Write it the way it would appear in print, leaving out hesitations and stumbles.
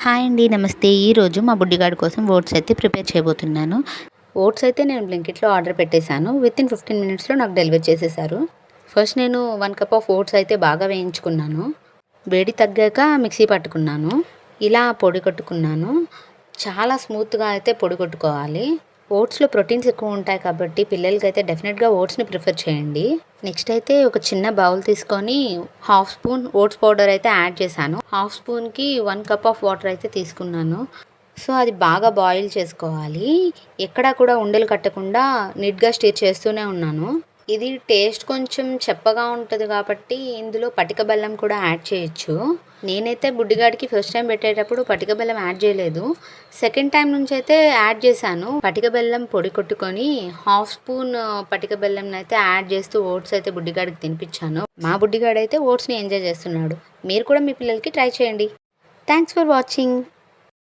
Hi అండి, నమస్తే. ఈరోజు మా బుడ్డిగాడి కోసం ఓట్స్ అయితే ప్రిపేర్ చేయబోతున్నాను. ఓట్స్ అయితే నేను బ్లింకిట్లో ఆర్డర్ పెట్టేశాను. వితిన్ 15 మినిట్స్లో నాకు డెలివరీ చేసేసారు. ఫస్ట్ నేను 1 కప్ ఆఫ్ ఓట్స్ అయితే బాగా వేయించుకున్నాను. వేడి తగ్గాక మిక్సీ పట్టుకున్నాను. ఇలా పొడి కొట్టుకున్నాను. చాలా స్మూత్గా అయితే పొడి కొట్టుకోవాలి. ఓట్స్లో ప్రోటీన్స్ ఎక్కువ ఉంటాయి కాబట్టి పిల్లలకైతే డెఫినెట్గా ఓట్స్ని ప్రిఫర్ చేయండి. నెక్స్ట్ అయితే ఒక చిన్న బౌల్ తీసుకొని హాఫ్ స్పూన్ ఓట్స్ పౌడర్ అయితే యాడ్ చేశాను. హాఫ్ స్పూన్కి 1 కప్ ఆఫ్ వాటర్ అయితే తీసుకున్నాను. సో అది బాగా బాయిల్ చేసుకోవాలి. ఎక్కడా కూడా ఉండలు కట్టకుండా నీట్గా స్టిర్ చేస్తూనే ఉన్నాను. ఇది టేస్ట్ కొంచెం చెప్పగా ఉంటుంది కాబట్టి ఇందులో పటిక బెల్లం కూడా యాడ్ చేయొచ్చు. నేనైతే బుడ్డిగాడికి ఫస్ట్ టైం పెట్టేటప్పుడు పటిక బెల్లం యాడ్ చేయలేదు. సెకండ్ టైం నుంచి అయితే యాడ్ చేశాను. పటిక బెల్లం పొడి కొట్టుకొని హాఫ్ స్పూన్ పటిక బెల్లం అయితే యాడ్ చేస్తూ ఓట్స్ అయితే బుడ్డిగాడికి తినిపించాను. మా బుడ్డిగాడైతే ఓట్స్ని ఎంజాయ్ చేస్తున్నాడు. మీరు కూడా మీ పిల్లలకి ట్రై చేయండి. Thanks for watching.